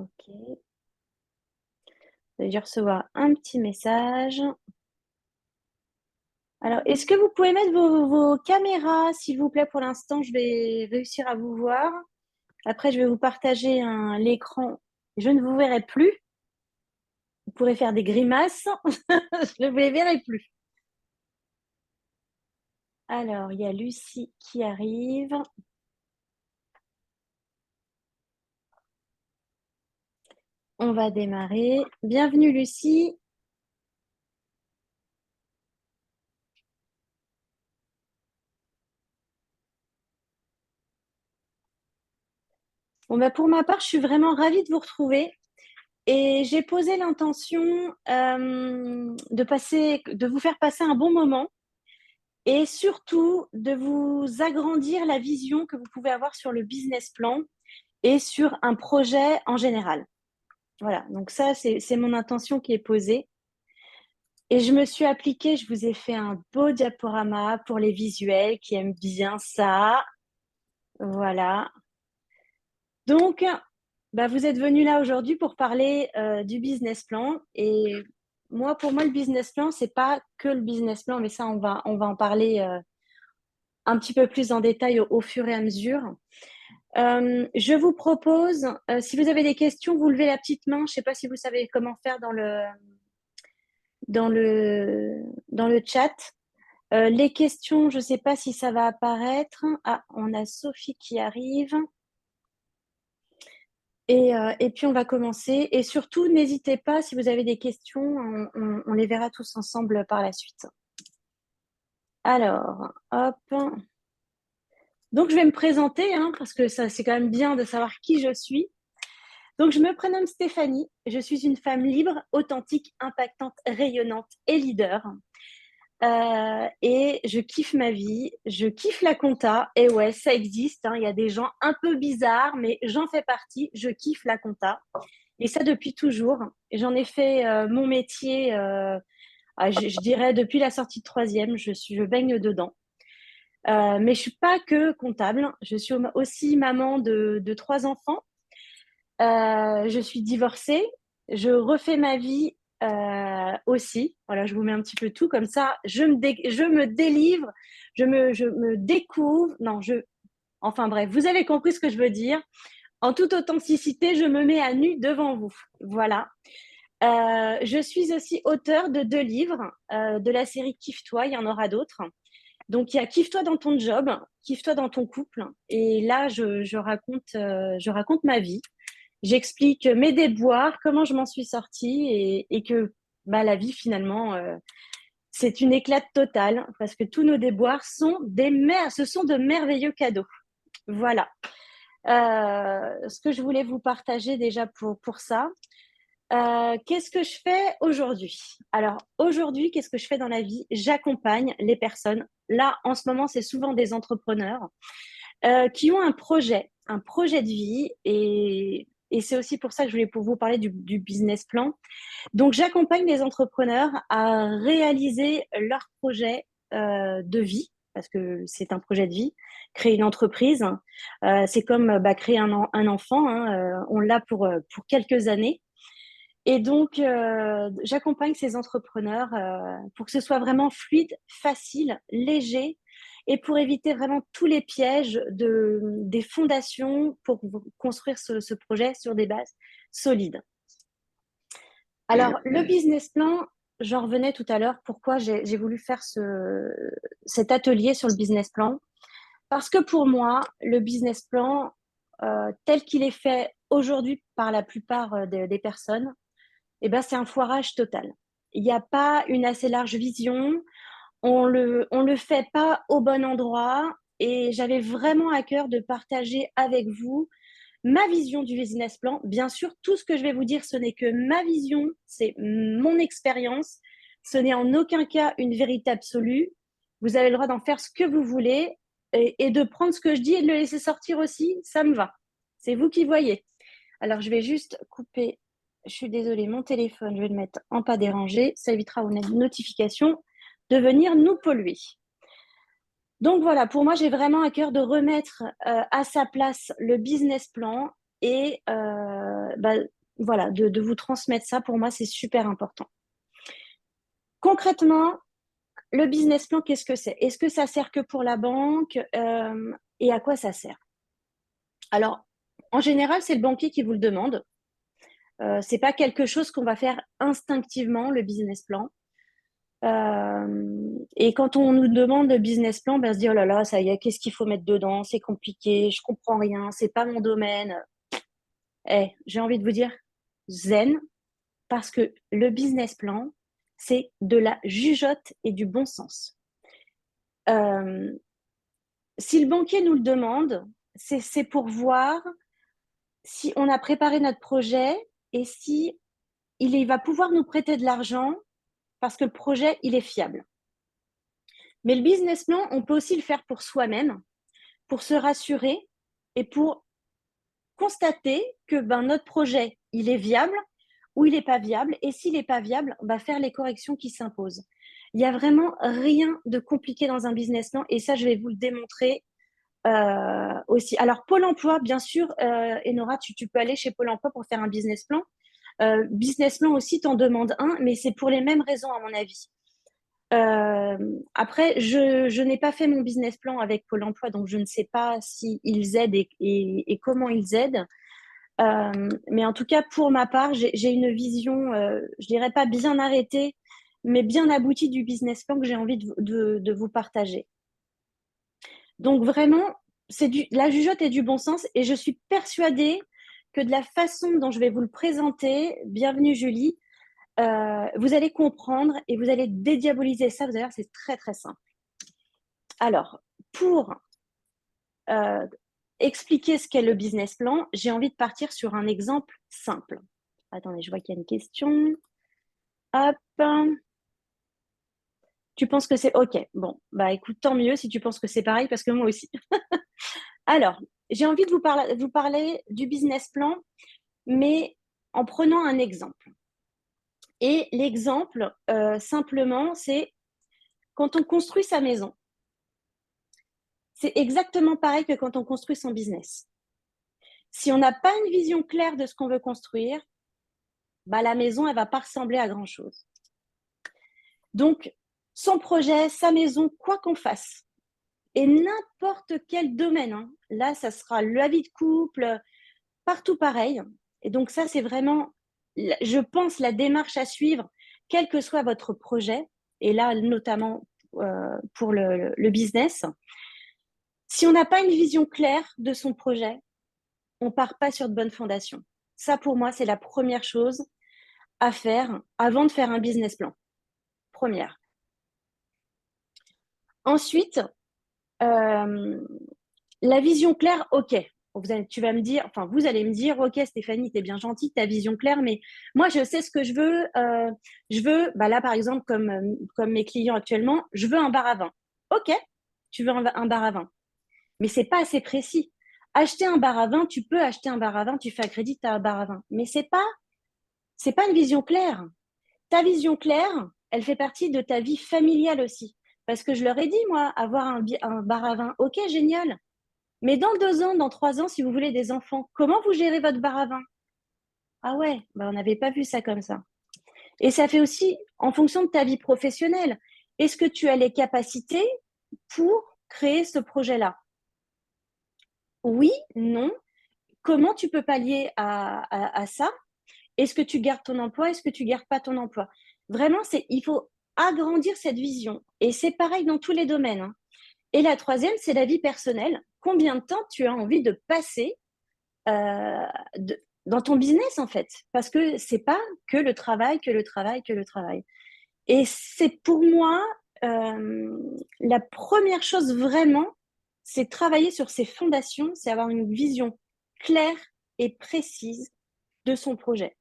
Ok. Vous avez dû recevoir un petit message. Alors, est-ce que vous pouvez mettre vos caméras, s'il vous plaît, pour l'instant, je vais réussir à vous voir. Après, je vais vous partager l'écran. Je ne vous verrai plus. Vous pourrez faire des grimaces. Je ne vous les verrai plus. Alors, il y a Lucie qui arrive. On va démarrer. Bienvenue, Lucie. Bon, bah, pour ma part, je suis vraiment ravie de vous retrouver. Et j'ai posé l'intention de vous faire passer un bon moment et surtout de vous agrandir la vision que vous pouvez avoir sur le business plan et sur un projet en général. Voilà, donc ça, c'est mon intention qui est posée. Et je me suis appliquée, je vous ai fait un beau diaporama pour les visuels qui aiment bien ça. Voilà. Donc, bah, vous êtes venu là aujourd'hui pour parler du business plan. Et moi, pour moi, le business plan, c'est pas que le business plan, mais ça, on va en parler un petit peu plus en détail au fur et à mesure. Je vous propose, si vous avez des questions, vous levez la petite main. Je ne sais pas si vous savez comment faire dans le, dans le chat. Les questions, je ne sais pas si ça va apparaître. Ah, on a Sophie qui arrive. Et puis, on va commencer. Et surtout, n'hésitez pas, si vous avez des questions, on les verra tous ensemble par la suite. Alors, hop. Donc, je vais me présenter, hein, parce que ça, c'est quand même bien de savoir qui je suis. Donc, je me prénomme Stéphanie. Je suis une femme libre, authentique, impactante, rayonnante et leader. Et je kiffe ma vie, je kiffe la compta. Et ouais, ça existe, hein. Il y a des gens un peu bizarres, mais j'en fais partie. Je kiffe la compta. Et ça depuis toujours. J'en ai fait mon métier, je dirais, depuis la sortie de troisième. Je baigne dedans. Mais je suis pas que comptable. Je suis aussi maman de trois enfants. Je suis divorcée. Je refais ma vie aussi. Voilà, je vous mets un petit peu tout comme ça. Je me délivre, je me découvre. Non, enfin bref, vous avez compris ce que je veux dire. En toute authenticité, je me mets à nu devant vous. Voilà. Je suis aussi auteure de 2 livres de la série Kiffe-toi. Il y en aura d'autres. Donc, il y a Kiffe-toi dans ton job, Kiffe-toi dans ton couple. Et là, je raconte ma vie. J'explique mes déboires, comment je m'en suis sortie et que bah, la vie, finalement, c'est une éclate totale parce que tous nos déboires ce sont de merveilleux cadeaux. Voilà. Ce que je voulais vous partager déjà pour ça. Qu'est-ce que je fais aujourd'hui? Alors, aujourd'hui, qu'est-ce que je fais dans la vie? J'accompagne les personnes. Là, en ce moment, c'est souvent des entrepreneurs qui ont un projet de vie. Et c'est aussi pour ça que je voulais pour vous parler du business plan. Donc, j'accompagne les entrepreneurs à réaliser leur projet de vie, parce que c'est un projet de vie. Créer une entreprise, c'est comme créer un enfant. Hein, on l'a pour quelques années. Et donc, j'accompagne ces entrepreneurs pour que ce soit vraiment fluide, facile, léger et pour éviter vraiment tous les pièges des fondations pour construire ce projet sur des bases solides. Alors, le business plan, j'en revenais tout à l'heure, pourquoi j'ai voulu faire cet atelier sur le business plan. Parce que pour moi, le business plan, tel qu'il est fait aujourd'hui par la plupart des personnes, eh ben, c'est un foirage total. Il n'y a pas une assez large vision, on le fait pas au bon endroit et j'avais vraiment à cœur de partager avec vous ma vision du business plan. Bien sûr, tout ce que je vais vous dire, ce n'est que ma vision, c'est mon expérience. Ce n'est en aucun cas une vérité absolue. Vous avez le droit d'en faire ce que vous voulez et de prendre ce que je dis et de le laisser sortir aussi, ça me va. C'est vous qui voyez. Alors, je vais juste couper. Je suis désolée, mon téléphone, je vais le mettre en pas dérangé. Ça évitera aux notifications de venir nous polluer. Donc voilà, pour moi, j'ai vraiment à cœur de remettre à sa place le business plan et voilà, de vous transmettre ça, pour moi, c'est super important. Concrètement, le business plan, qu'est-ce que c'est? Est-ce que ça sert que pour la banque? Et à quoi ça sert? Alors, en général, c'est le banquier qui vous le demande. C'est pas quelque chose qu'on va faire instinctivement, le business plan. Et quand on nous demande le business plan, ben, on se dit, oh là là, ça y est, qu'est-ce qu'il faut mettre dedans? C'est compliqué, je comprends rien, c'est pas mon domaine. J'ai envie de vous dire, zen, parce que le business plan, c'est de la jugeote et du bon sens. Si le banquier nous le demande, c'est pour voir si on a préparé notre projet et si il va pouvoir nous prêter de l'argent parce que le projet, il est fiable. Mais le business plan, on peut aussi le faire pour soi-même, pour se rassurer et pour constater que notre projet, il est viable ou il n'est pas viable. Et s'il n'est pas viable, on va faire les corrections qui s'imposent. Il n'y a vraiment rien de compliqué dans un business plan et ça, je vais vous le démontrer aussi. Alors, Pôle emploi, bien sûr, Enora, tu peux aller chez Pôle emploi pour faire un business plan. Business plan aussi, t'en demandes un, mais c'est pour les mêmes raisons, à mon avis. Après, je n'ai pas fait mon business plan avec Pôle emploi, donc je ne sais pas s'ils aident et comment ils aident. Mais en tout cas, pour ma part, j'ai une vision, je dirais pas bien arrêtée, mais bien aboutie du business plan que j'ai envie de vous partager. Donc vraiment, c'est la jugeote et du bon sens, et je suis persuadée que de la façon dont je vais vous le présenter, bienvenue Julie, vous allez comprendre et vous allez dédiaboliser ça. Vous allez voir, c'est très très simple. Alors, pour expliquer ce qu'est le business plan, j'ai envie de partir sur un exemple simple. Attendez, je vois qu'il y a une question. Hop. Tu penses que c'est OK. Bon, bah écoute, tant mieux si tu penses que c'est pareil, parce que moi aussi. Alors, j'ai envie de vous parler du business plan, mais en prenant un exemple. Et l'exemple, simplement, c'est quand on construit sa maison. C'est exactement pareil que quand on construit son business. Si on n'a pas une vision claire de ce qu'on veut construire, bah, la maison, elle ne va pas ressembler à grand-chose. Donc, son projet, sa maison, quoi qu'on fasse, et n'importe quel domaine, hein, là, ça sera la vie de couple, partout pareil. Et donc, ça, c'est vraiment, je pense, la démarche à suivre, quel que soit votre projet, et là, notamment pour le business. Si on n'a pas une vision claire de son projet, on part pas sur de bonnes fondations. Ça, pour moi, c'est la première chose à faire avant de faire un business plan. Première. Ensuite, la vision claire, OK. Tu vas me dire, enfin, vous allez me dire, OK, Stéphanie, t'es bien gentille, ta vision claire, mais moi, je sais ce que je veux. Je veux, bah là, par exemple, comme mes clients actuellement, je veux un bar à vin. OK, tu veux un bar à vin, mais c'est pas assez précis. Acheter un bar à vin, tu peux acheter un bar à vin, tu fais un crédit, tu as un bar à vin, mais c'est pas une vision claire. Ta vision claire, elle fait partie de ta vie familiale aussi. Parce que je leur ai dit, moi, avoir un bar à vin, ok, génial. Mais dans 2 ans, dans 3 ans, si vous voulez des enfants, comment vous gérez votre bar à vin? Ah ouais, bah on n'avait pas vu ça comme ça. Et ça fait aussi en fonction de ta vie professionnelle. Est-ce que tu as les capacités pour créer ce projet-là? Oui, non. Comment tu peux pallier à ça? Est-ce que tu gardes ton emploi? Est-ce que tu gardes pas ton emploi? Vraiment, il faut agrandir cette vision. Et c'est pareil dans tous les domaines, hein. Et la troisième, c'est la vie personnelle. Combien de temps tu as envie de passer euh, dans ton business, en fait? Parce que c'est pas que le travail, que le travail, que le travail. Et c'est pour moi la première chose vraiment, c'est travailler sur ses fondations, c'est avoir une vision claire et précise de son projet.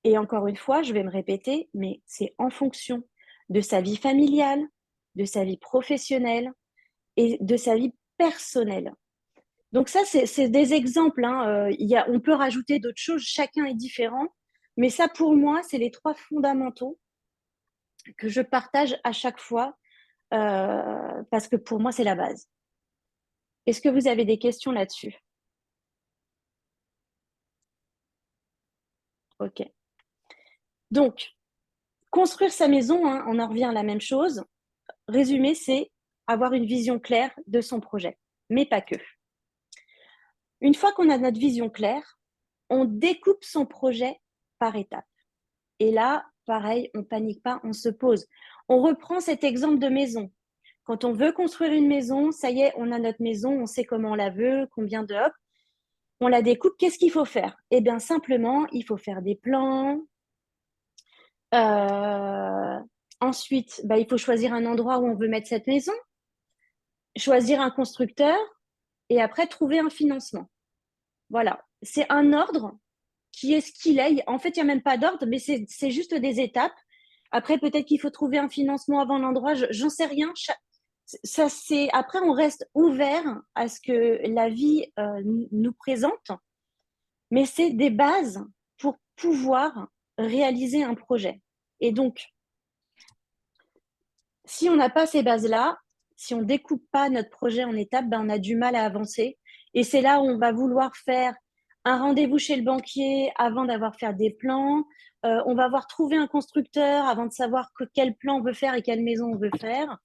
Et encore une fois, je vais me répéter, mais c'est en fonction de sa vie familiale, de sa vie professionnelle et de sa vie personnelle. Donc ça, c'est des exemples, hein. On peut rajouter d'autres choses, chacun est différent. Mais ça, pour moi, c'est les 3 fondamentaux que je partage à chaque fois parce que pour moi, c'est la base. Est-ce que vous avez des questions là-dessus? Ok. Donc, construire sa maison, hein, on en revient à la même chose. Résumé, c'est avoir une vision claire de son projet, mais pas que. Une fois qu'on a notre vision claire, on découpe son projet par étapes. Et là, pareil, on panique pas, on se pose. On reprend cet exemple de maison. Quand on veut construire une maison, ça y est, on a notre maison, on sait comment on la veut, combien de hop, on la découpe. Qu'est-ce qu'il faut faire? Eh bien, simplement, il faut faire des plans. Euh, Ensuite, bah, il faut choisir un endroit où on veut mettre cette maison, choisir un constructeur et après trouver un financement. Voilà, c'est un ordre qui est ce qu'il est. En fait, il n'y a même pas d'ordre, mais c'est juste des étapes. Après, peut-être qu'il faut trouver un financement avant l'endroit, j'en sais rien. Ça, c'est... Après, on reste ouvert à ce que la vie nous présente, mais c'est des bases pour pouvoir réaliser un projet. Et donc, si on n'a pas ces bases-là, si on ne découpe pas notre projet en étapes, ben, on a du mal à avancer. Et c'est là où on va vouloir faire un rendez-vous chez le banquier avant d'avoir fait des plans. On va voir trouver un constructeur avant de savoir quel plan on veut faire et quelle maison on veut faire.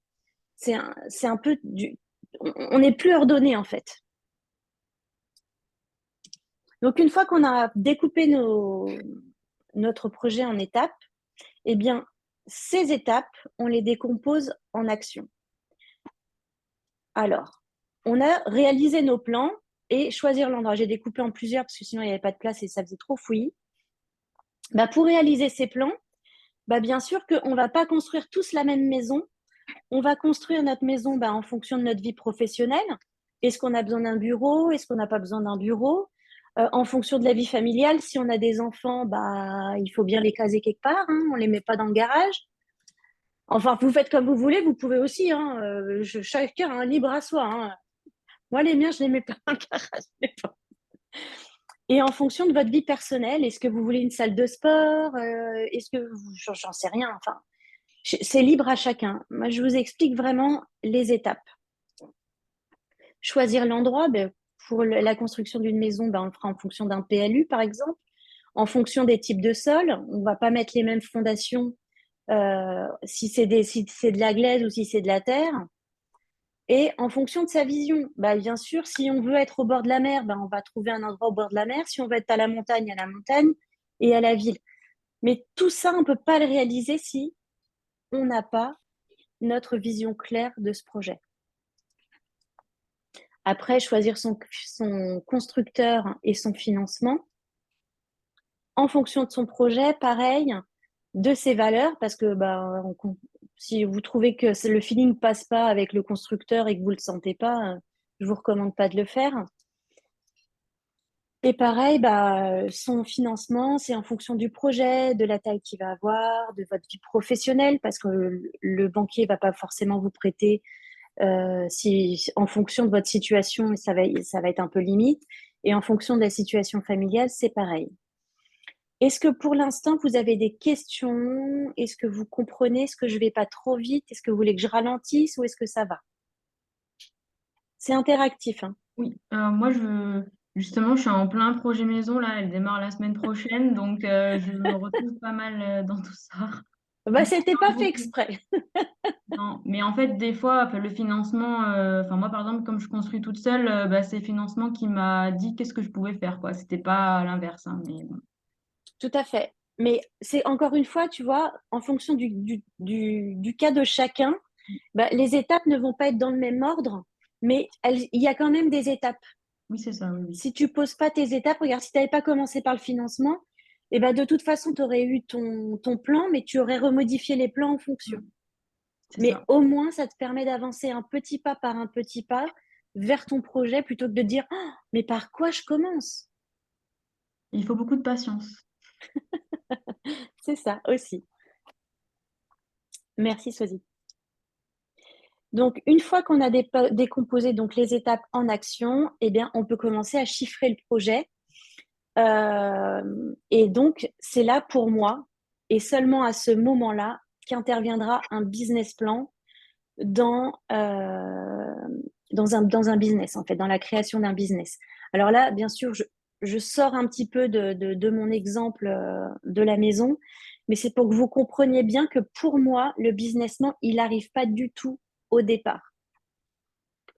C'est un peu du... On n'est plus ordonné en fait. Donc une fois qu'on a découpé notre projet en étapes, eh bien, ces étapes, on les décompose en actions. Alors, on a réalisé nos plans et choisir l'endroit. J'ai découpé en plusieurs parce que sinon il n'y avait pas de place et ça faisait trop fouillis. Bah, pour réaliser ces plans, bah, bien sûr qu'on ne va pas construire tous la même maison. On va construire notre maison bah, en fonction de notre vie professionnelle. Est-ce qu'on a besoin d'un bureau? Est-ce qu'on n'a pas besoin d'un bureau? En fonction de la vie familiale, si on a des enfants, bah, il faut bien les caser quelque part. Hein, on ne les met pas dans le garage. Enfin, vous faites comme vous voulez, vous pouvez aussi. Hein, chacun un libre à soi. Hein. Moi, les miens, je ne les mets pas dans le garage. Et en fonction de votre vie personnelle, est-ce que vous voulez une salle de sport? Est-ce que j'en sais rien. Enfin, c'est libre à chacun. Moi, je vous explique vraiment les étapes. Choisir l'endroit, ben, pour la construction d'une maison, ben, on le fera en fonction d'un PLU, par exemple. En fonction des types de sols, on ne va pas mettre les mêmes fondations si c'est de la glaise ou si c'est de la terre. Et en fonction de sa vision, bah, bien sûr, si on veut être au bord de la mer, bah, on va trouver un endroit au bord de la mer. Si on veut être à la montagne et à la ville. Mais tout ça, on ne peut pas le réaliser si on n'a pas notre vision claire de ce projet. Après, choisir son constructeur et son financement en fonction de son projet, pareil, de ses valeurs, parce que bah, si vous trouvez que le feeling passe pas avec le constructeur et que vous le sentez pas, je vous recommande pas de le faire. Et pareil, bah, son financement, c'est en fonction du projet, de la taille qu'il va avoir, de votre vie professionnelle, parce que le banquier va pas forcément vous prêter en fonction de votre situation, ça va être un peu limite. Et en fonction de la situation familiale, c'est pareil. Est-ce que pour l'instant, vous avez des questions? Est-ce que vous comprenez? Est-ce que je vais pas trop vite? Est-ce que vous voulez que je ralentisse ou est-ce que ça va? C'est interactif, hein. Oui, moi, justement, je suis en plein projet maison, là, elle démarre la semaine prochaine, donc je me retrouve pas mal dans tout ça. Bah, J'ai c'était pas pas fait beaucoup. exprès. Non, mais en fait, des fois, enfin, le financement, enfin, moi, par exemple, comme je construis toute seule, bah, c'est le financement qui m'a dit qu'est-ce que je pouvais faire, quoi. C'était pas l'inverse, hein, mais bon. Tout à fait. Mais c'est encore une fois, tu vois, en fonction du cas de chacun, bah, les étapes ne vont pas être dans le même ordre, mais il y a quand même des étapes. Oui, c'est ça, oui, oui. Si tu poses pas tes étapes, regarde, si tu n'avais pas commencé par le financement, eh ben, de toute façon, tu aurais eu ton plan, mais tu aurais remodifié les plans en fonction. Mm. C'est Mais ça. au moins, ça te permet d'avancer un petit pas par un petit pas vers ton projet plutôt que de dire oh, mais par quoi je commence? Il faut beaucoup de patience. C'est ça aussi. Merci, Sosie. Donc, une fois qu'on a décomposé donc, les étapes en action, eh bien, on peut commencer à chiffrer le projet. Et donc, c'est là pour moi, et seulement à ce moment-là, qu'interviendra un business plan dans, dans un business, en fait, dans la création d'un business. Alors là, bien sûr, je sors un petit peu de mon exemple de la maison, mais c'est pour que vous compreniez bien que pour moi, le business plan, il n'arrive pas du tout au départ.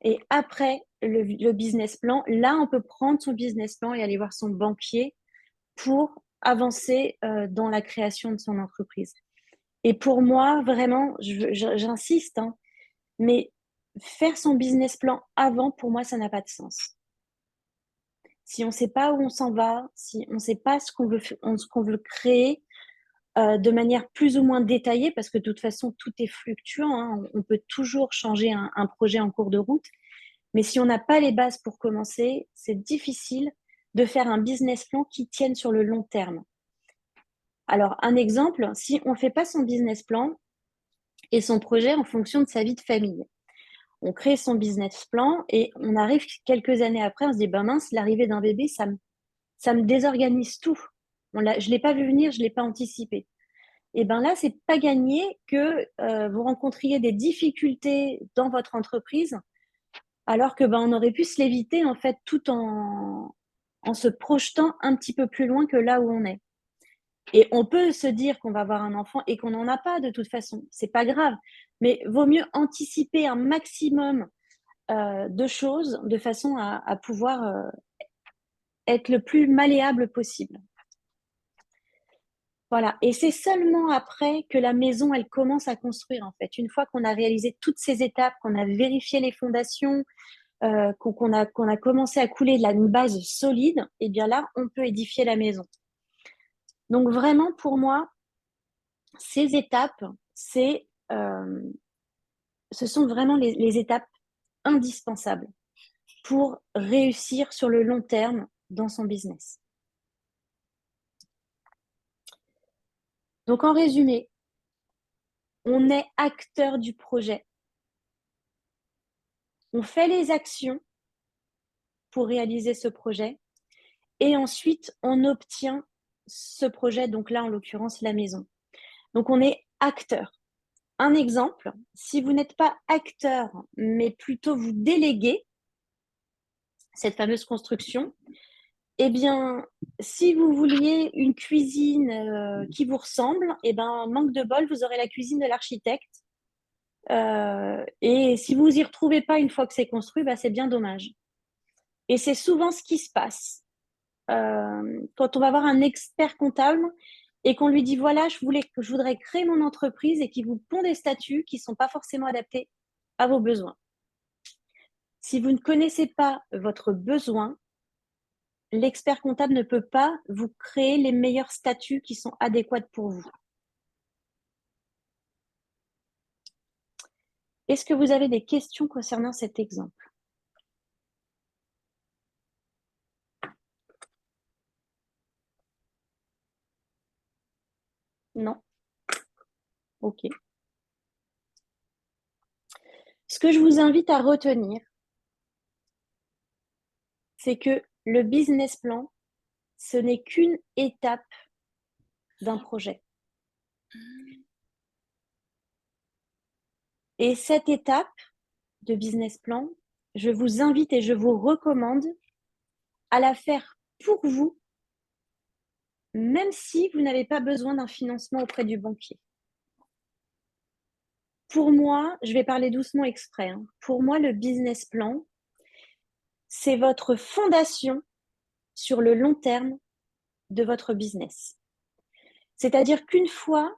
Et après le business plan, là, on peut prendre son business plan et aller voir son banquier pour avancer dans la création de son entreprise. Et pour moi, vraiment, j'insiste, hein, mais faire son business plan avant, pour moi, ça n'a pas de sens. Si on ne sait pas où on s'en va, si on ne sait pas ce qu'on veut créer de manière plus ou moins détaillée, parce que de toute façon, tout est fluctuant, hein, on peut toujours changer un projet en cours de route. Mais si on n'a pas les bases pour commencer, c'est difficile de faire un business plan qui tienne sur le long terme. Alors, un exemple, si on ne fait pas son business plan et son projet en fonction de sa vie de famille, on crée son business plan et on arrive quelques années après, on se dit, ben mince, l'arrivée d'un bébé, ça me désorganise tout. Je ne l'ai pas vu venir, je ne l'ai pas anticipé. Et bien là, c'est pas gagné que vous rencontriez des difficultés dans votre entreprise, alors que on aurait pu se l'éviter en fait tout en se projetant un petit peu plus loin que là où on est. Et on peut se dire qu'on va avoir un enfant et qu'on n'en a pas de toute façon, c'est pas grave, mais vaut mieux anticiper un maximum de choses de façon à pouvoir être le plus malléable possible. Voilà. Et c'est seulement après que la maison, elle commence à construire, en fait. Une fois qu'on a réalisé toutes ces étapes, qu'on a vérifié les fondations, qu'on a commencé à couler de une base solide, et bien là, on peut édifier la maison. Donc vraiment, pour moi, ces étapes, ce sont vraiment les étapes indispensables pour réussir sur le long terme dans son business. Donc en résumé, on est acteur du projet. On fait les actions pour réaliser ce projet et ensuite on obtient ce projet, donc là en l'occurrence la maison. Donc on est acteur. Un exemple, si vous n'êtes pas acteur mais plutôt vous déléguez cette fameuse construction, eh bien si vous vouliez une cuisine qui vous ressemble, eh bien manque de bol, vous aurez la cuisine de l'architecte. Et si vous y retrouvez pas une fois que c'est construit, c'est bien dommage. Et c'est souvent ce qui se passe. Quand on va voir un expert comptable et qu'on lui dit voilà, je voudrais créer mon entreprise et qu'il vous pond des statuts qui ne sont pas forcément adaptés à vos besoins. Si vous ne connaissez pas votre besoin, l'expert comptable ne peut pas vous créer les meilleurs statuts qui sont adéquats pour vous. Est-ce que vous avez des questions concernant cet exemple? Non? Ok. Ce que je vous invite à retenir, c'est que le business plan, ce n'est qu'une étape d'un projet. Et cette étape de business plan, je vous invite et je vous recommande à la faire pour vous, même si vous n'avez pas besoin d'un financement auprès du banquier. Pour moi, je vais parler doucement exprès, hein. Pour moi, le business plan, c'est votre fondation sur le long terme de votre business. C'est-à-dire qu'une fois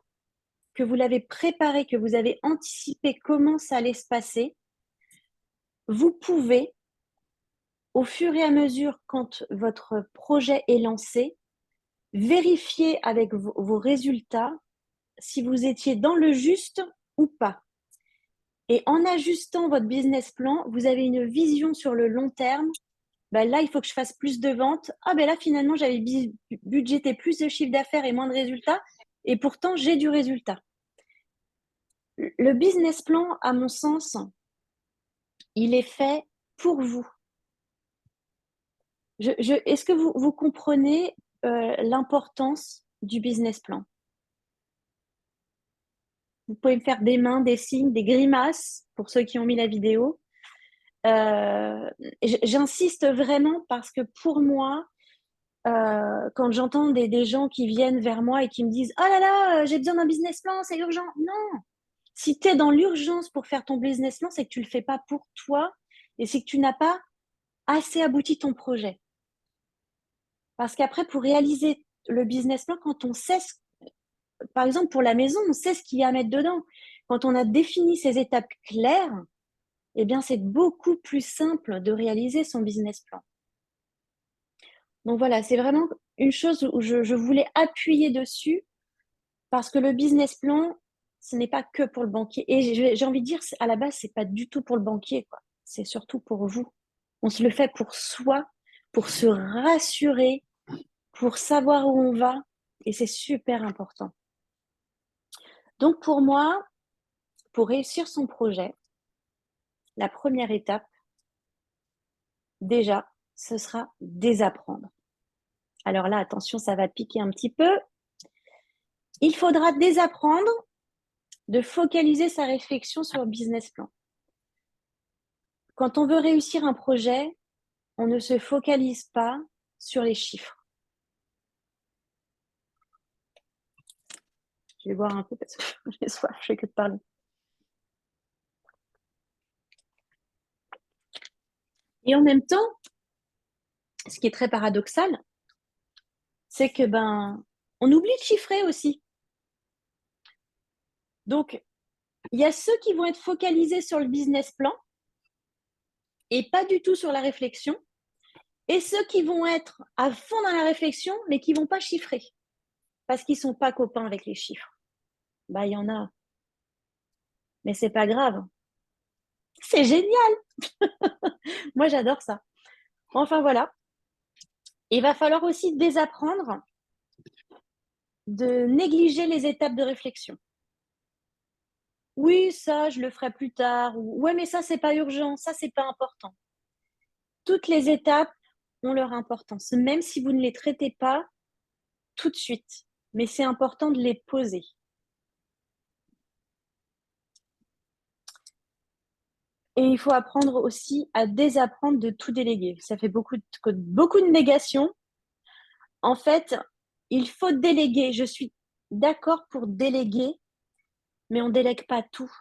que vous l'avez préparé, que vous avez anticipé comment ça allait se passer, vous pouvez, au fur et à mesure, quand votre projet est lancé, vérifier avec vos résultats si vous étiez dans le juste ou pas. Et en ajustant votre business plan, vous avez une vision sur le long terme. Là, il faut que je fasse plus de ventes. Là, finalement, j'avais budgété plus de chiffre d'affaires et moins de résultats. Et pourtant, j'ai du résultat. Le business plan, à mon sens, il est fait pour vous. Est-ce que vous comprenez l'importance du business plan? Vous pouvez me faire des mains, des signes, des grimaces pour ceux qui ont mis la vidéo. J'insiste vraiment parce que pour moi, quand j'entends des gens qui viennent vers moi et qui me disent « Oh là là, j'ai besoin d'un business plan, c'est urgent ». Non, si tu es dans l'urgence pour faire ton business plan, c'est que tu ne le fais pas pour toi et c'est que tu n'as pas assez abouti ton projet. Parce qu'après, pour réaliser le business plan, quand on sait, par exemple pour la maison, on sait ce qu'il y a à mettre dedans. Quand on a défini ces étapes claires, eh bien, c'est beaucoup plus simple de réaliser son business plan. Donc voilà, c'est vraiment une chose où je voulais appuyer dessus parce que le business plan, ce n'est pas que pour le banquier. Et j'ai envie de dire, à la base, c'est pas du tout pour le banquier, quoi. C'est surtout pour vous. On se le fait pour soi, pour se rassurer, pour savoir où on va. Et c'est super important. Donc pour moi, pour réussir son projet, la première étape, déjà, ce sera désapprendre. Alors là, attention, ça va piquer un petit peu. Il faudra désapprendre de focaliser sa réflexion sur le business plan. Quand on veut réussir un projet, on ne se focalise pas sur les chiffres. Je vais boire un peu parce que j'ai soif, je fais que de parler. Et en même temps, ce qui est très paradoxal, c'est que on oublie de chiffrer aussi. Donc, il y a ceux qui vont être focalisés sur le business plan et pas du tout sur la réflexion, et ceux qui vont être à fond dans la réflexion, mais qui ne vont pas chiffrer parce qu'ils ne sont pas copains avec les chiffres. Il y en a. Mais c'est pas grave. C'est génial. Moi, j'adore ça. Enfin, voilà. Il va falloir aussi désapprendre de négliger les étapes de réflexion. Oui, ça, je le ferai plus tard. Ou, ouais, mais ça, c'est pas urgent. Ça, c'est pas important. Toutes les étapes ont leur importance, même si vous ne les traitez pas tout de suite. Mais c'est important de les poser. Et il faut apprendre aussi à désapprendre de tout déléguer. Ça fait beaucoup de négations. En fait, il faut déléguer. Je suis d'accord pour déléguer, mais on ne délègue pas tout.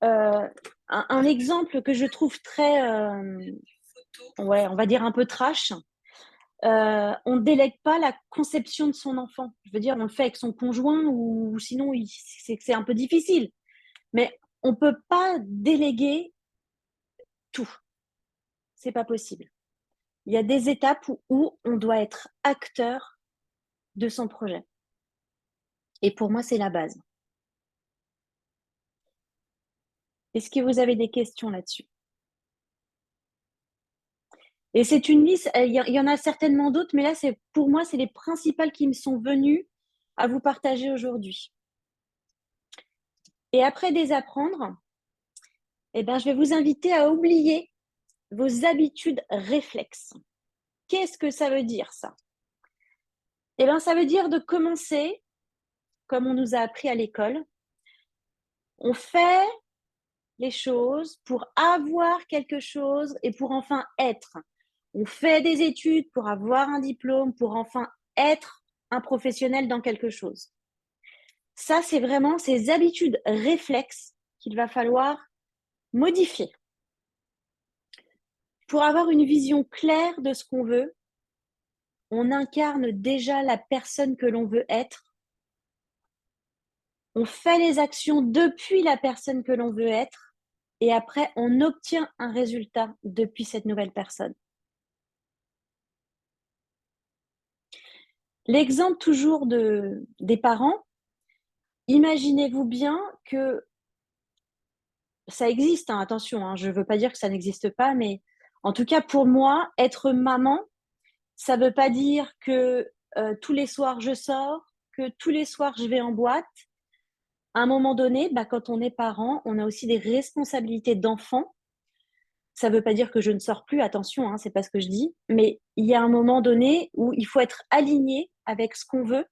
Un exemple que je trouve très, ouais, on va dire un peu trash, on ne délègue pas la conception de son enfant. Je veux dire, on le fait avec son conjoint ou sinon c'est un peu difficile. Mais on ne peut pas déléguer tout. C'est pas possible. Il y a des étapes où on doit être acteur de son projet. Et pour moi, c'est la base. Est-ce que vous avez des questions là-dessus? Et c'est une liste, il y en a certainement d'autres, mais là, pour moi, c'est les principales qui me sont venues à vous partager aujourd'hui. Et après désapprendre, je vais vous inviter à oublier vos habitudes réflexes. Qu'est-ce que ça veut dire, ça? Ça veut dire de commencer, comme on nous a appris à l'école. On fait les choses pour avoir quelque chose et pour enfin être. On fait des études pour avoir un diplôme, pour enfin être un professionnel dans quelque chose. Ça, c'est vraiment ces habitudes réflexes qu'il va falloir modifier. Pour avoir une vision claire de ce qu'on veut, on incarne déjà la personne que l'on veut être. On fait les actions depuis la personne que l'on veut être et après, on obtient un résultat depuis cette nouvelle personne. L'exemple toujours des parents, imaginez-vous bien que ça existe, hein, attention, hein, je ne veux pas dire que ça n'existe pas, mais en tout cas pour moi, être maman, ça ne veut pas dire que tous les soirs je sors, que tous les soirs je vais en boîte. À un moment donné, quand on est parent, on a aussi des responsabilités d'enfant. Ça ne veut pas dire que je ne sors plus, attention, hein, c'est pas ce que je dis, mais il y a un moment donné où il faut être aligné avec ce qu'on veut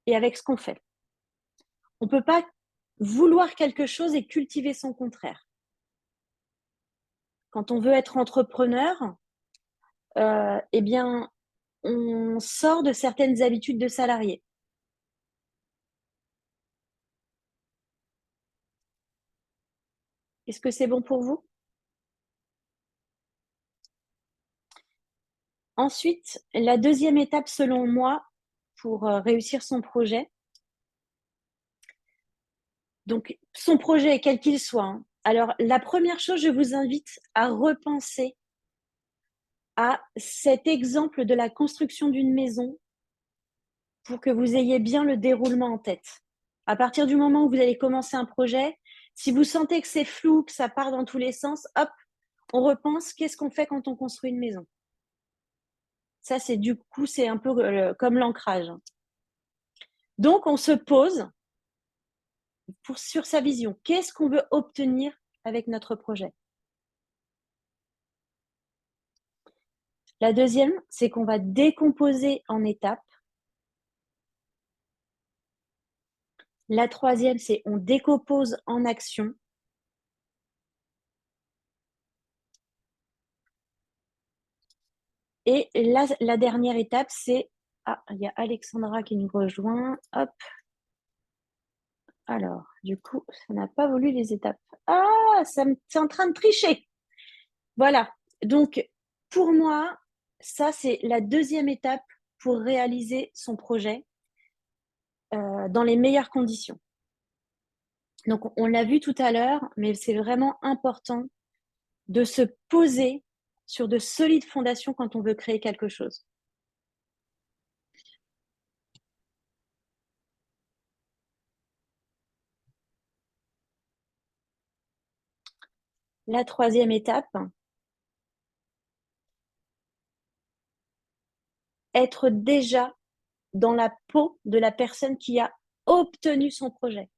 et avec ce qu'on fait. On ne peut pas vouloir quelque chose et cultiver son contraire. Quand on veut être entrepreneur, eh bien, on sort de certaines habitudes de salarié. Est-ce que c'est bon pour vous? Ensuite, la deuxième étape, selon moi, pour réussir son projet, donc son projet, quel qu'il soit, hein. Alors, la première chose, je vous invite à repenser à cet exemple de la construction d'une maison pour que vous ayez bien le déroulement en tête. À partir du moment où vous allez commencer un projet, si vous sentez que c'est flou, que ça part dans tous les sens, hop, on repense qu'est-ce qu'on fait quand on construit une maison. Ça, c'est du coup, c'est un peu comme l'ancrage. Donc, on se pose sur sa vision. Qu'est-ce qu'on veut obtenir avec notre projet? La deuxième, c'est qu'on va décomposer en étapes. La troisième, c'est on décompose en actions. Et la dernière étape, c'est... Ah, il y a Alexandra qui nous rejoint. Hop. Alors, du coup, ça n'a pas voulu les étapes. Ah, c'est en train de tricher. Voilà. Donc, pour moi, ça, c'est la deuxième étape pour réaliser son projet dans les meilleures conditions. Donc, on l'a vu tout à l'heure, mais c'est vraiment important de se poser sur de solides fondations quand on veut créer quelque chose. La troisième étape, être déjà dans la peau de la personne qui a obtenu son projet.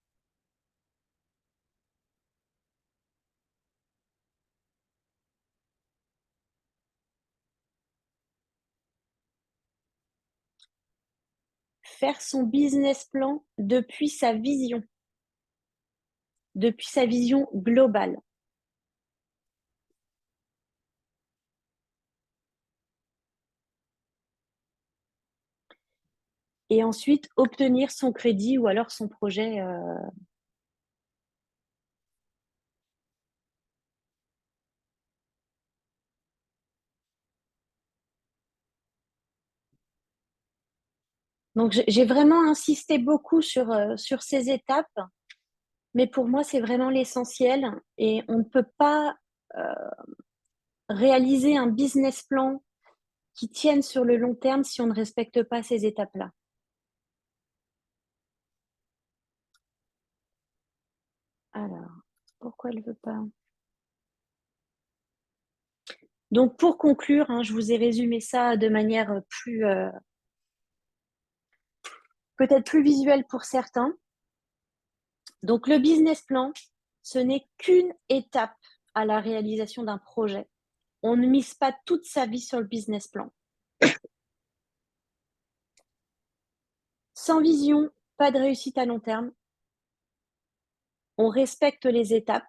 Faire son business plan depuis sa vision globale. Et ensuite, obtenir son crédit ou alors son projet. Donc, j'ai vraiment insisté beaucoup sur ces étapes, mais pour moi, c'est vraiment l'essentiel. Et on ne peut pas réaliser un business plan qui tienne sur le long terme si on ne respecte pas ces étapes-là. Alors, pourquoi elle ne veut pas? Donc, pour conclure, hein, je vous ai résumé ça de manière peut-être plus visuelle pour certains. Donc, le business plan, ce n'est qu'une étape à la réalisation d'un projet. On ne mise pas toute sa vie sur le business plan. Sans vision, pas de réussite à long terme. On respecte les étapes.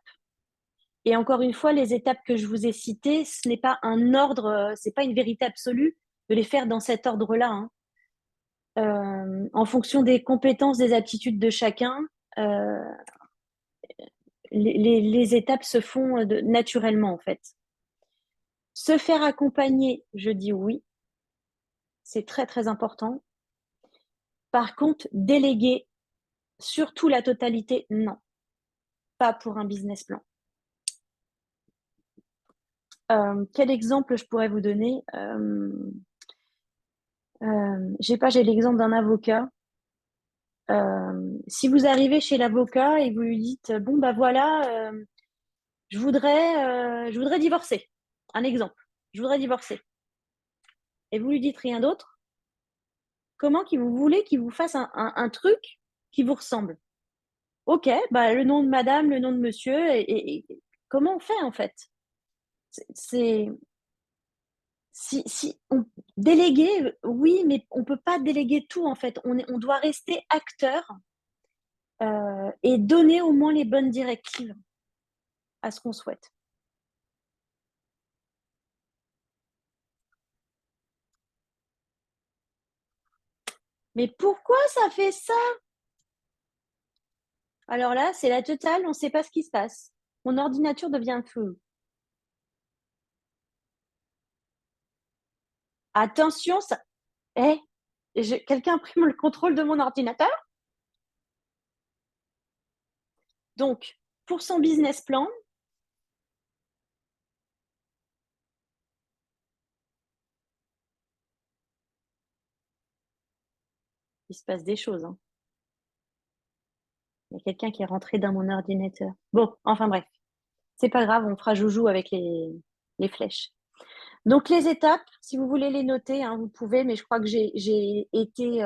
Et encore une fois, les étapes que je vous ai citées, ce n'est pas un ordre, ce n'est pas une vérité absolue de les faire dans cet ordre-là, hein. En fonction des compétences, des aptitudes de chacun, les étapes se font naturellement, en fait. Se faire accompagner, je dis oui, c'est très, très important. Par contre, déléguer, surtout la totalité, non, pas pour un business plan. Quel exemple je pourrais vous donner? J'ai l'exemple d'un avocat. Si vous arrivez chez l'avocat et vous lui dites, bon, bah voilà, je voudrais divorcer. Un exemple, je voudrais divorcer. Et vous lui dites rien d'autre, comment vous voulez qu'il vous fasse un truc qui vous ressemble? Ok, bah, le nom de madame, le nom de monsieur, et comment on fait en fait? C'est si on déléguer, oui, mais on peut pas déléguer tout en fait. On doit rester acteur et donner au moins les bonnes directives à ce qu'on souhaite. Mais pourquoi ça fait ça? Alors là, c'est la totale, on ne sait pas ce qui se passe. Mon ordinateur devient fou. Attention, ça. Eh, quelqu'un a pris le contrôle de mon ordinateur? Donc, pour son business plan, il se passe des choses, hein. Il y a quelqu'un qui est rentré dans mon ordinateur. Bon, enfin bref, c'est pas grave, on fera joujou avec les flèches. Donc, les étapes, si vous voulez les noter, hein, vous pouvez, mais je crois que j'ai été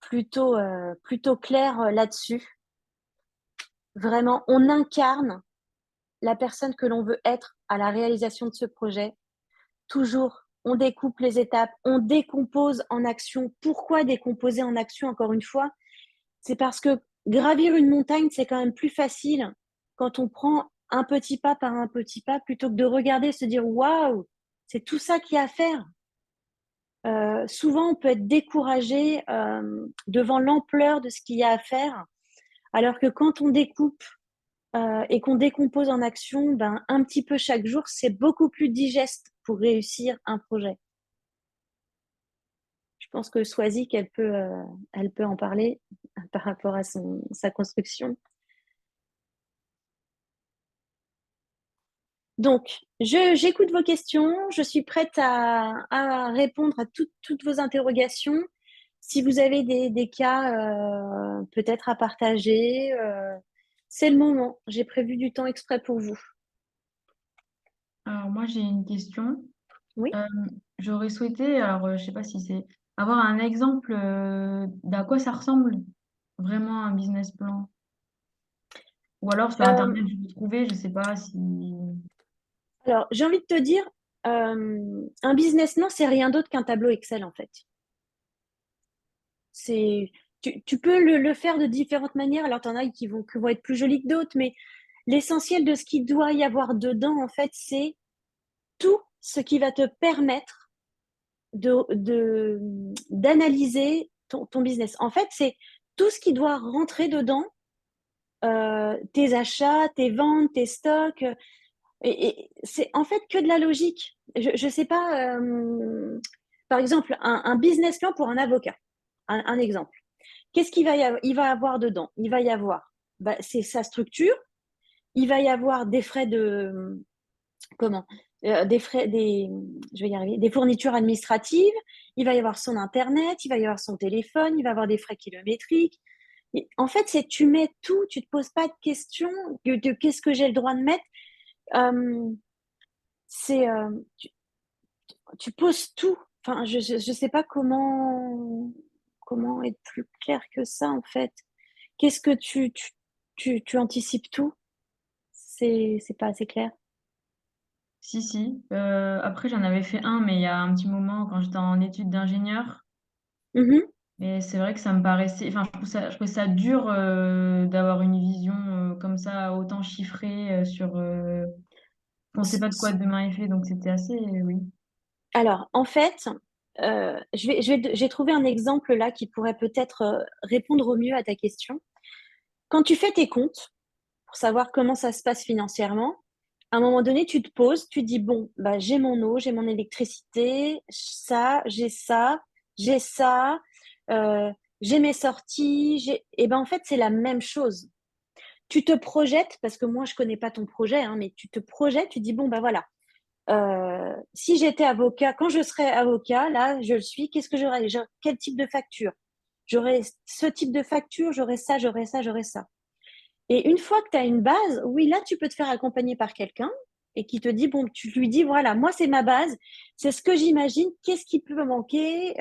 plutôt claire là-dessus. Vraiment, on incarne la personne que l'on veut être à la réalisation de ce projet. Toujours, on découpe les étapes, on décompose en action. Pourquoi décomposer en action, encore une fois? C'est parce que gravir une montagne, c'est quand même plus facile quand on prend un petit pas par un petit pas plutôt que de regarder et se dire waouh, c'est tout ça qu'il y a à faire. Souvent, on peut être découragé devant l'ampleur de ce qu'il y a à faire, alors que quand on découpe et qu'on décompose en action, ben, un petit peu chaque jour, c'est beaucoup plus digeste pour réussir un projet. Je pense que Swazik, elle peut en parler par rapport à sa construction. Donc, j'écoute vos questions, je suis prête à répondre à toutes vos interrogations. Si vous avez des cas peut-être à partager, c'est le moment. J'ai prévu du temps exprès pour vous. Alors moi, j'ai une question. Oui. Euh, J'aurais souhaité, alors je sais pas si c'est avoir un exemple d'à quoi ça ressemble vraiment un business plan. Ou alors sur Euh, Internet, je peux trouver, je sais pas si. alors, j'ai envie de te dire, un business, non, c'est rien d'autre qu'un tableau Excel, en fait. C'est, tu peux le faire de différentes manières. Alors, tu en as qui vont être plus jolis que d'autres, mais l'essentiel de ce qu'il doit y avoir dedans, en fait, c'est tout ce qui va te permettre d'analyser ton business. En fait, c'est tout ce qui doit rentrer dedans, tes achats, tes ventes, tes stocks. Et c'est en fait que de la logique. Je sais pas, par exemple, un business plan pour un avocat, un exemple. Qu'est-ce qu'il va y avoir? Il va avoir dedans? Il va y avoir, bah, c'est sa structure. Il va y avoir des frais de, comment? Des frais, je vais y arriver, des fournitures administratives. Il va y avoir son internet, il va y avoir son téléphone, il va y avoir des frais kilométriques. Et en fait, c'est tu mets tout, tu te poses pas de questions de qu'est-ce que j'ai le droit de mettre. Euh, c'est tu poses tout. Enfin, je sais pas comment être plus clair que ça en fait. Qu'est-ce que tu anticipes tout? C'est pas assez clair. Si, si. Après, j'en avais fait un, mais il y a un petit moment quand j'étais en études d'ingénieur. Mhm. Et c'est vrai que ça me paraissait, enfin, je trouvais ça dur d'avoir une vision comme ça, autant chiffrée sur qu'on ne sait pas de quoi demain est fait. Donc c'était assez, oui. Alors, en fait, j'ai trouvé un exemple là qui pourrait peut-être répondre au mieux à ta question. Quand tu fais tes comptes pour savoir comment ça se passe financièrement, à un moment donné, tu te poses, tu dis, bon, bah, j'ai mon eau, j'ai mon électricité, j'ai ça, euh, j'ai mes sorties, et ben en fait, c'est la même chose. Tu te projettes, parce que moi, je connais pas ton projet, hein, mais tu te projettes, tu dis, bon, bah voilà, si j'étais avocat, quand je serais avocat, là, je le suis, qu'est-ce que j'aurais? Quel type de facture? J'aurais ce type de facture, j'aurais ça, j'aurais ça, j'aurais ça. Et une fois que tu as une base, oui, là, tu peux te faire accompagner par quelqu'un et qui te dit, bon, tu lui dis, voilà, moi, c'est ma base, c'est ce que j'imagine, qu'est-ce qui peut me manquer?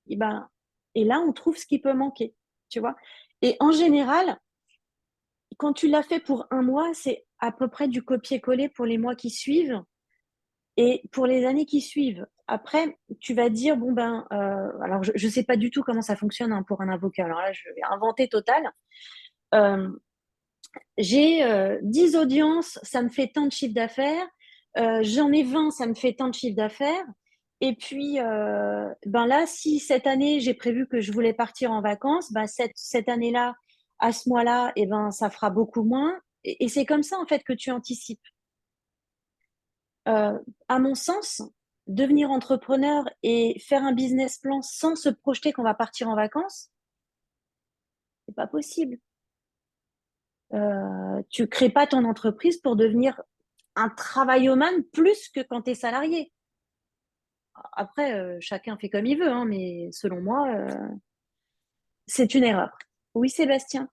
Et, ben, et là, on trouve ce qui peut manquer, tu vois. Et en général, quand tu l'as fait pour un mois, c'est à peu près du copier-coller pour les mois qui suivent. Et pour les années qui suivent, après, tu vas dire, bon ben, alors je ne sais pas du tout comment ça fonctionne hein, pour un avocat. Alors là, je vais inventer total. Euh, j'ai 10 audiences, ça me fait tant de chiffre d'affaires. J'en ai 20, ça me fait tant de chiffre d'affaires. Et puis, ben là, si cette année, j'ai prévu que je voulais partir en vacances, ben cette année-là, à ce mois-là, et ben, ça fera beaucoup moins. Et c'est comme ça, en fait, que tu anticipes. À mon sens, devenir entrepreneur et faire un business plan sans se projeter qu'on va partir en vacances, c'est pas possible. Tu crées pas ton entreprise pour devenir un travailloman plus que quand tu es salarié. Après, chacun fait comme il veut, hein, mais selon moi, c'est une erreur. Oui, Sébastien.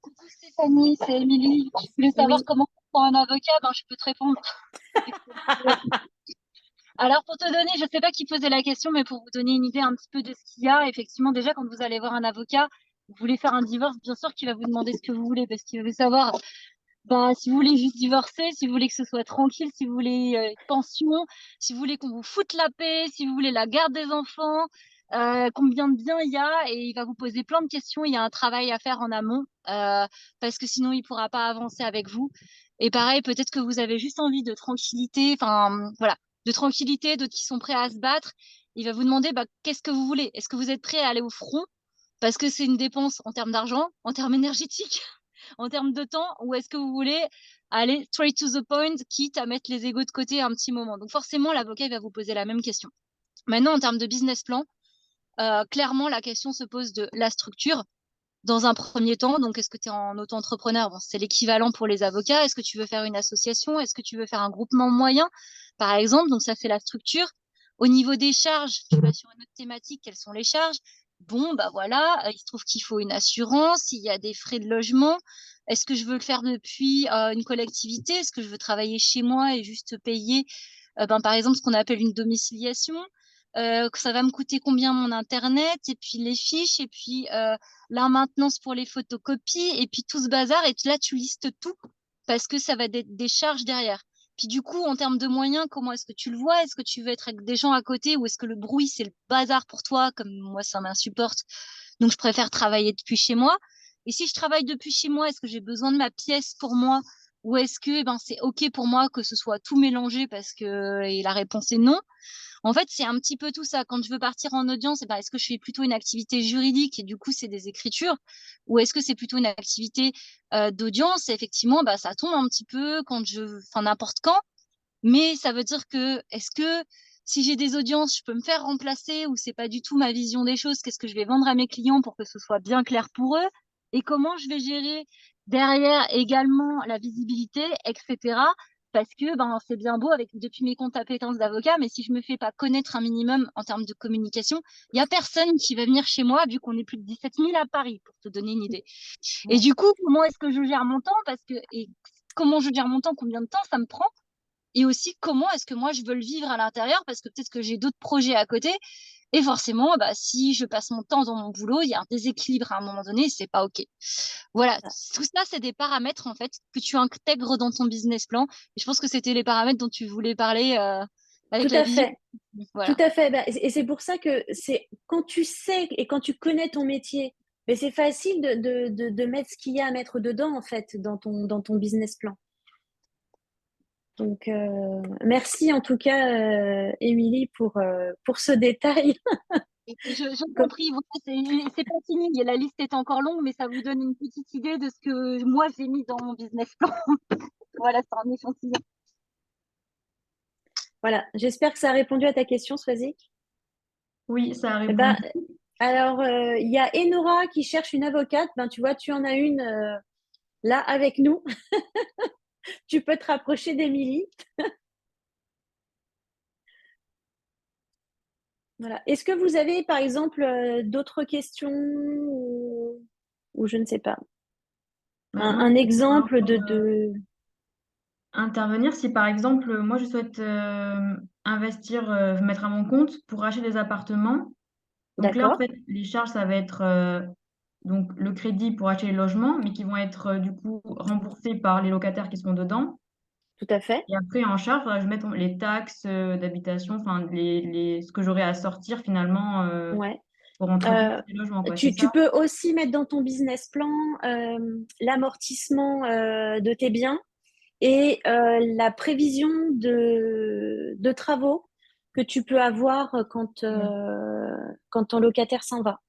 Coucou Stéphanie, c'est Émilie. Je voulais savoir Oui. comment on prend un avocat, ben, je peux te répondre. Alors pour te donner, je ne sais pas qui posait la question, mais pour vous donner une idée un petit peu de ce qu'il y a, effectivement, déjà quand vous allez voir un avocat, vous voulez faire un divorce, bien sûr qu'il va vous demander ce que vous voulez, parce qu'il veut savoir ben, si vous voulez juste divorcer, si vous voulez que ce soit tranquille, si vous voulez pension, si vous voulez qu'on vous foute la paix, si vous voulez la garde des enfants, combien de biens il y a, et il va vous poser plein de questions. Il y a un travail à faire en amont, parce que sinon il pourra pas avancer avec vous. Et pareil, peut-être que vous avez juste envie de tranquillité, enfin voilà, de tranquillité, d'autres qui sont prêts à se battre. Il va vous demander bah, qu'est-ce que vous voulez? Est-ce que vous êtes prêt à aller au front? Parce que c'est une dépense en termes d'argent, en termes énergétiques, en termes de temps, ou est-ce que vous voulez aller straight to the point, quitte à mettre les égos de côté un petit moment? Donc forcément, l'avocat il va vous poser la même question. Maintenant, en termes de business plan, clairement, la question se pose de la structure. Dans un premier temps, donc est-ce que tu es en auto-entrepreneur? Bon, c'est l'équivalent pour les avocats. Est-ce que tu veux faire une association? Est-ce que tu veux faire un groupement moyen, par exemple? Donc ça fait la structure. Au niveau des charges, tu vas sur une autre thématique, quelles sont les charges? Bon, bah voilà, il se trouve qu'il faut une assurance, il y a des frais de logement. Est-ce que je veux le faire depuis une collectivité? Est-ce que je veux travailler chez moi et juste payer, ben, par exemple, ce qu'on appelle une domiciliation? Que ça va me coûter combien mon internet, et puis les fiches, et puis la maintenance pour les photocopies, et puis tout ce bazar. Et là, tu listes tout parce que ça va être des charges derrière. Puis du coup, en termes de moyens, comment est-ce que tu le vois? Est-ce que tu veux être avec des gens à côté, ou est-ce que le bruit, c'est le bazar pour toi? Comme moi, ça m'insupporte. Donc, je préfère travailler depuis chez moi. Et si je travaille depuis chez moi, est-ce que j'ai besoin de ma pièce pour moi? Ou est-ce que eh ben, c'est OK pour moi que ce soit tout mélangé? Parce que et la réponse est non. En fait, c'est un petit peu tout ça. Quand je veux partir en audience, eh ben, est-ce que je fais plutôt une activité juridique et du coup, c'est des écritures, ou est-ce que c'est plutôt une activité d'audience? Et effectivement, bah, ça tombe un petit peu enfin, n'importe quand. Mais ça veut dire que, est-ce que si j'ai des audiences, je peux me faire remplacer, ou c'est pas du tout ma vision des choses? Qu'est-ce que je vais vendre à mes clients pour que ce soit bien clair pour eux? Et comment je vais gérer derrière également la visibilité, etc. Parce que ben, c'est bien beau avec depuis mes compétences d'avocat, mais si je me fais pas connaître un minimum en termes de communication, il y a personne qui va venir chez moi, vu qu'on est plus de 17 000 à Paris, pour te donner une idée. Et Ouais. du coup, comment est-ce que je gère mon temps? Et comment je gère mon temps? Combien de temps ça me prend? Et aussi, comment est-ce que moi, je veux le vivre à l'intérieur? Parce que peut-être que j'ai d'autres projets à côté. Et forcément, bah, si je passe mon temps dans mon boulot, il y a un déséquilibre à un moment donné, c'est pas OK. Voilà, tout ça, c'est des paramètres, en fait, que tu intègres dans ton business plan. Et je pense que c'était les paramètres dont tu voulais parler Tout avec la à vision. fait. Tout Voilà. à fait. Bah, et c'est pour ça que c'est quand tu sais et quand tu connais ton métier, mais c'est facile de mettre ce qu'il y a à mettre dedans, en fait, dans ton business plan. Donc, merci en tout cas, Émilie, pour ce détail. Et je t'en prie, voilà, c'est pas fini. La liste est encore longue, mais ça vous donne une petite idée de ce que moi, j'ai mis dans mon business plan. Voilà, c'est un échantillon. Voilà, j'espère que ça a répondu à ta question, Swazik. Oui, ça a Eh ben, répondu. alors, il y a Enora qui cherche une avocate. Ben, tu vois, tu en as une là avec nous. Tu peux te rapprocher d'Émilie. Voilà. Est-ce que vous avez, par exemple, d'autres questions ou je ne sais pas, Moi, un je voulais exemple encore de... intervenir si par exemple, moi je souhaite investir, mettre à mon compte pour acheter des appartements. Donc là, en D'accord, fait, les charges, ça va être donc le crédit pour acheter les logements, mais qui vont être du coup remboursés par les locataires qui seront dedans. tout à fait. Et après, en charge, je mets les taxes d'habitation, enfin ce que j'aurai à sortir finalement Ouais. pour entretenir Euh, ces logements, quoi, c'est tu ça? peux aussi mettre dans ton business plan l'amortissement de tes biens et la prévision de travaux. que tu peux avoir quand ton locataire s'en va.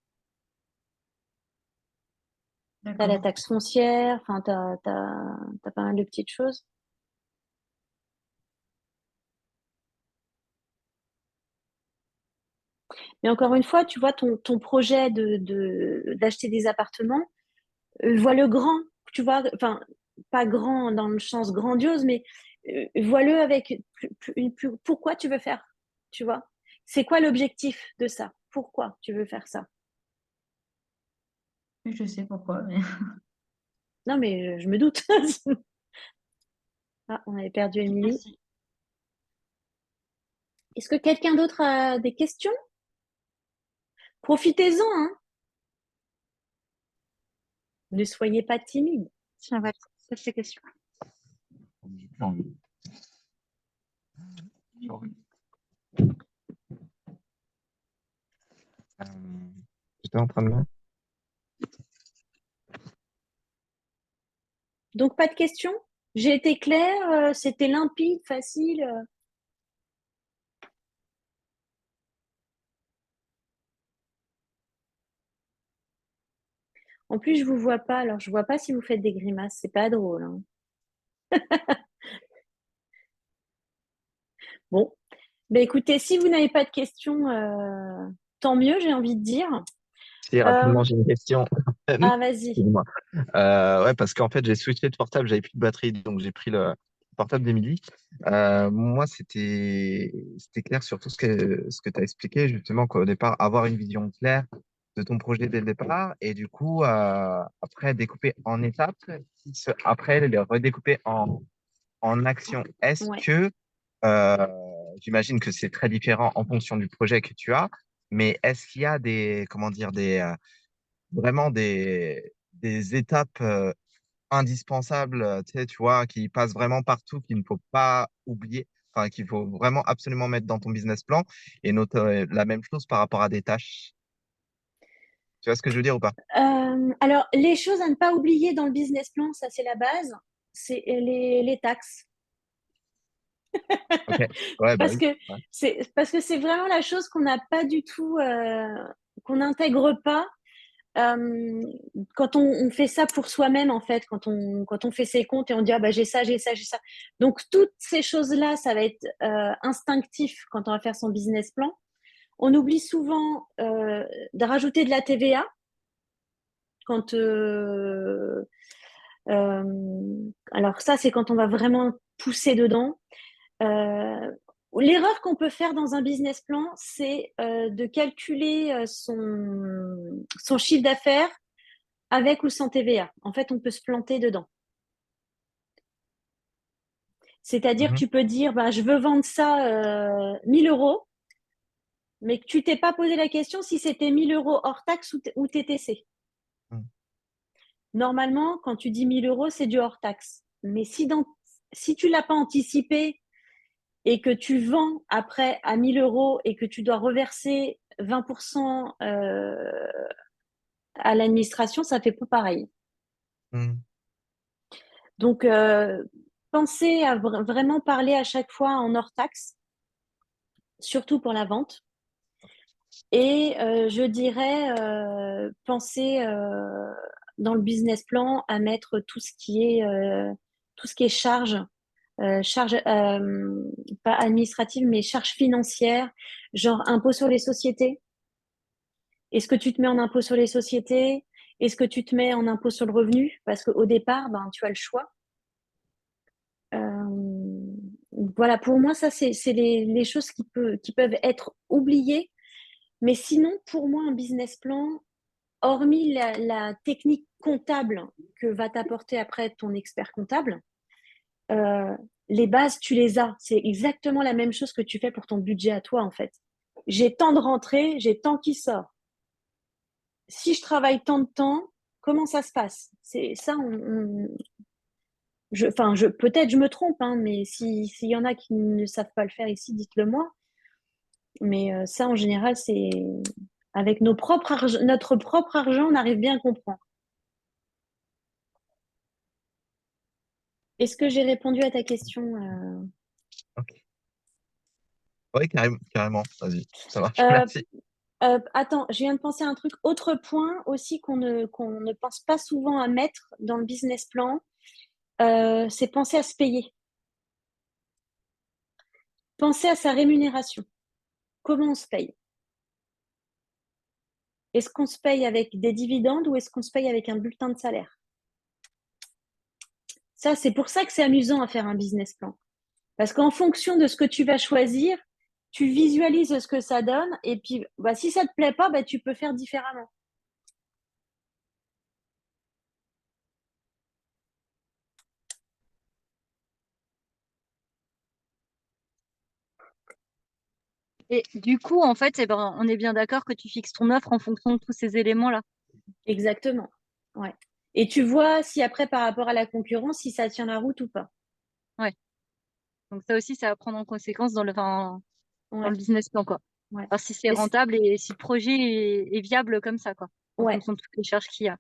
Tu as la D'accord. taxe foncière, enfin, tu as pas mal de petites choses. Mais encore une fois, tu vois, ton projet d'acheter des appartements, vois le grand, tu vois, enfin, pas grand dans le sens grandiose, mais vois-le avec pourquoi tu veux faire, tu vois. C'est quoi l'objectif de ça? Pourquoi tu veux faire ça? Je sais pourquoi, mais Non, mais je me doute. Ah, on avait perdu Émilie. Merci. Est-ce que quelqu'un d'autre a des questions? Profitez-en, hein. Ne soyez pas timide. Tiens, voilà, ça c'est question. J'ai plus envie. J'ai envie. Euh, J'étais en train de mettre. Donc, pas de questions? J'ai été claire, c'était limpide, facile. En plus, je vous vois pas, alors je vois pas si vous faites des grimaces, c'est pas drôle, hein. Bon, ben écoutez, si vous n'avez pas de questions, tant mieux, j'ai envie de dire. Si, Euh, rapidement, j'ai une question. ah, vas-y. Excuse-moi. Ouais, parce qu'en fait, j'ai switché de portable, j'avais plus de batterie, donc j'ai pris le portable d'Emilie. Moi, c'était clair sur tout ce que tu as expliqué, justement, qu'au départ, avoir une vision claire de ton projet dès le départ, et du coup, après, découper en étapes, après, les redécouper en actions. Est-ce Ouais. que, euh, j'imagine que c'est très différent en fonction du projet que tu as, mais est-ce qu'il y a des, comment dire, vraiment des étapes indispensables, tu vois, qui passent vraiment partout, qu'il ne faut pas oublier, enfin, qu'il faut vraiment absolument mettre dans ton business plan, et note la même chose par rapport à des tâches. Tu vois ce que je veux dire ou pas? Alors, les choses à ne pas oublier dans le business plan, ça c'est la base, c'est les taxes. Ok. Ouais, bah Parce oui. que Ouais. c'est vraiment la chose qu'on n'a pas du tout, qu'on n'intègre pas. Euh, Quand on fait ça pour soi-même, en fait, quand on fait ses comptes et on dit, ah bah, j'ai ça, j'ai ça, j'ai ça. Donc, toutes ces choses-là, ça va être instinctif quand on va faire son business plan. On oublie souvent de rajouter de la TVA quand. Alors, ça, c'est quand on va vraiment pousser dedans. Euh, L'erreur qu'on peut faire dans un business plan, c'est de calculer son chiffre d'affaires avec ou sans TVA. En fait, on peut se planter dedans. C'est-à-dire que Mhm. tu peux dire, bah, je veux vendre ça 1000 euros, mais que tu t'es pas posé la question si c'était 1000 euros hors taxe ou TTC. Mhm. Normalement, quand tu dis 1000 euros, c'est du hors taxe. Mais si tu l'as pas anticipé et que tu vends après à 1000 euros et que tu dois reverser 20% à l'administration, ça fait pas pareil. Mhm. Donc, pensez à vraiment parler à chaque fois en hors taxe, surtout pour la vente. Et je dirais, pensez dans le business plan à mettre tout ce qui est charge, charge pas administrative, mais charge financière, genre impôt sur les sociétés. Est-ce que tu te mets en impôt sur les sociétés? Est-ce que tu te mets en impôt sur le revenu? Parce qu'au départ, ben, tu as le choix. Voilà, pour moi, ça, c'est les choses qui peuvent être oubliées. Mais sinon, pour moi, un business plan, hormis la technique comptable que va t'apporter après ton expert comptable, euh, les bases, tu les as. C'est exactement la même chose que tu fais pour ton budget à toi, en fait. J'ai tant de rentrées, j'ai tant qui sort. Si je travaille tant de temps, comment ça se passe? C'est ça, peut-être je me trompe, hein, mais s'il y en a qui ne savent pas le faire ici, dites-le moi. Mais ça, en général, c'est avec notre propre argent, on arrive bien à comprendre. Est-ce que j'ai répondu à ta question? Ok. Oui, carrément, carrément. Vas-y, ça marche. Euh, Merci. Attends, je viens de penser à un truc. Autre point aussi qu'on ne pense pas souvent à mettre dans le business plan, c'est penser à se payer. Penser à sa rémunération. Comment on se paye? Est-ce qu'on se paye avec des dividendes ou est-ce qu'on se paye avec un bulletin de salaire? Ça, c'est pour ça que c'est amusant à faire un business plan. Parce qu'en fonction de ce que tu vas choisir, tu visualises ce que ça donne et puis bah, si ça ne te plaît pas, bah, tu peux faire différemment. Et du coup, en fait, eh ben, on est bien d'accord que tu fixes ton offre en fonction de tous ces éléments-là. Exactement. Ouais. Et tu vois si après, par rapport à la concurrence, si ça tient la route ou pas. Ouais. Donc ça aussi, ça à prendre en conséquence dans Ouais. le business plan, quoi. Ouais. Alors si c'est Et, rentable et si le projet est viable comme ça, quoi, en ouais. fonction de toutes les charges qu'il y a.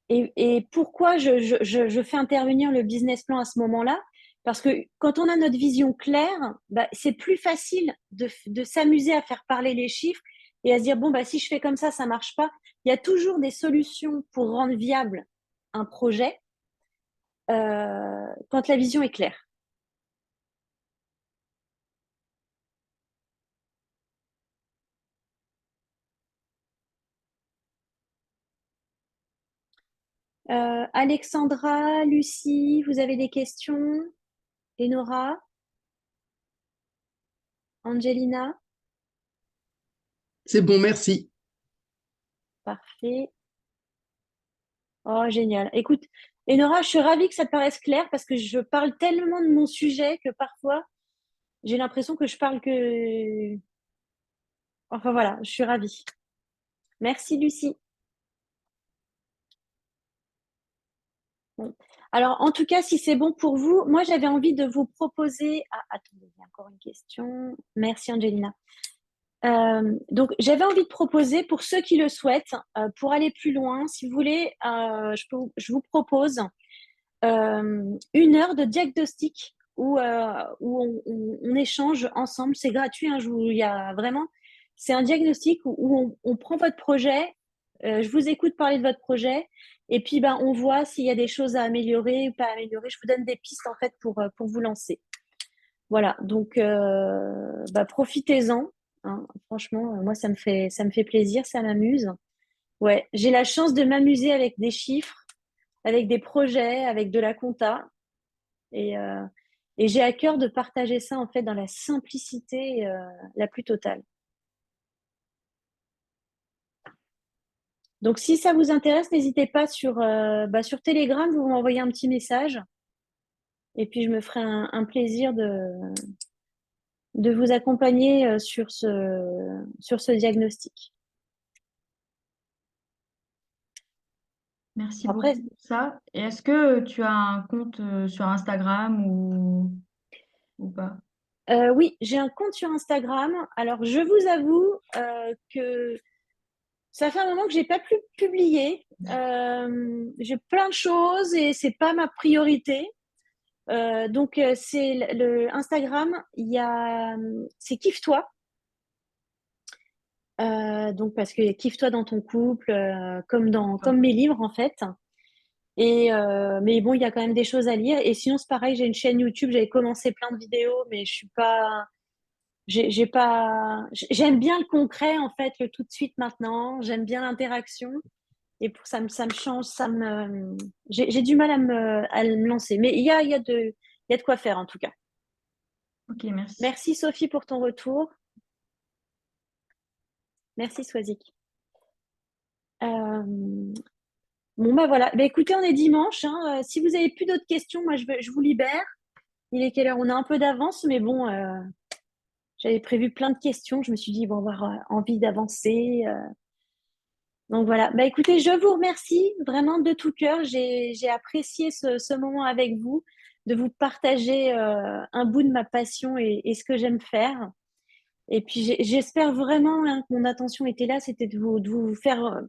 Et pourquoi je fais intervenir le business plan à ce moment-là? Parce que quand on a notre vision claire, bah, c'est plus facile de s'amuser à faire parler les chiffres et à se dire, bon, bah, si je fais comme ça marche pas. Il y a toujours des solutions pour rendre viable un projet quand la vision est claire. Alexandra, Lucie, vous avez des questions? Enora, Angelina, C'est bon, merci. parfait. Oh, génial. Écoute, Enora, je suis ravie que ça te paraisse clair parce que je parle tellement de mon sujet que parfois, j'ai l'impression que je parle que... Enfin voilà, je suis ravie. Merci, Lucie. Bon. Alors, en tout cas, si c'est bon pour vous, moi, j'avais envie de vous proposer... Ah, attendez, il y a encore une question. Merci, Angelina. Donc, j'avais envie de proposer pour ceux qui le souhaitent, pour aller plus loin, si vous voulez, je vous propose 1 heure de diagnostic où on échange ensemble. C'est gratuit, hein, il y a vraiment, c'est un diagnostic où on prend votre projet, je vous écoute parler de votre projet, et puis ben, on voit s'il y a des choses à améliorer ou pas améliorer. Je vous donne des pistes en fait pour vous lancer. Voilà, donc bah, profitez-en. Hein. Franchement, moi, ça me fait plaisir, ça m'amuse. Ouais, j'ai la chance de m'amuser avec des chiffres, avec des projets, avec de la compta. Et, euh, et j'ai à cœur de partager ça en fait dans la simplicité la plus totale. Donc si ça vous intéresse, n'hésitez pas sur Telegram, vous m'envoyez un petit message. Et puis je me ferai un plaisir de vous accompagner sur ce diagnostic. Merci Après, beaucoup pour ça. Et est-ce que tu as un compte sur Instagram ou pas? oui, j'ai un compte sur Instagram. Alors, je vous avoue que ça fait un moment que j'ai pas pu publier. J'ai plein de choses et c'est pas ma priorité. Donc, c'est le Instagram, c'est Kiffe-toi. Donc, parce que kiffe-toi dans ton couple, comme mes livres en fait. Mais bon, il y a quand même des choses à lire. Et sinon, c'est pareil, j'ai une chaîne YouTube, j'avais commencé plein de vidéos, mais je suis pas. J'ai pas. J'aime bien le concret en fait, le tout de suite maintenant. J'aime bien l'interaction. Et pour ça me change, j'ai du mal à me lancer. Mais il y a de quoi faire en tout cas. Ok, merci. Merci Sophie pour ton retour. Merci Swazik. Bon bah voilà. Bah, écoutez, on est dimanche. Hein. Si vous avez plus d'autres questions, moi je vous libère. Il est quelle heure? On a un peu d'avance, mais bon, j'avais prévu plein de questions. Je me suis dit, bon, on va avoir envie d'avancer. Donc voilà. Bah écoutez, je vous remercie vraiment de tout cœur. J'ai apprécié ce moment avec vous, de vous partager un bout de ma passion et ce que j'aime faire. Et puis j'espère vraiment hein, que mon intention était là, c'était de vous faire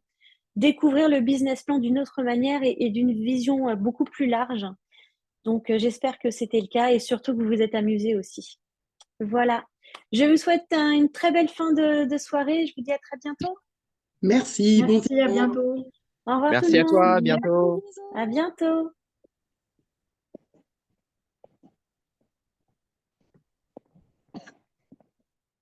découvrir le business plan d'une autre manière et d'une vision beaucoup plus large. Donc j'espère que c'était le cas et surtout que vous vous êtes amusés aussi. Voilà. Je vous souhaite une très belle fin de soirée. Je vous dis à très bientôt. Merci, bon Merci, à dimanche. bientôt. Au revoir tout Merci le à toi, à monde. bientôt. À bientôt.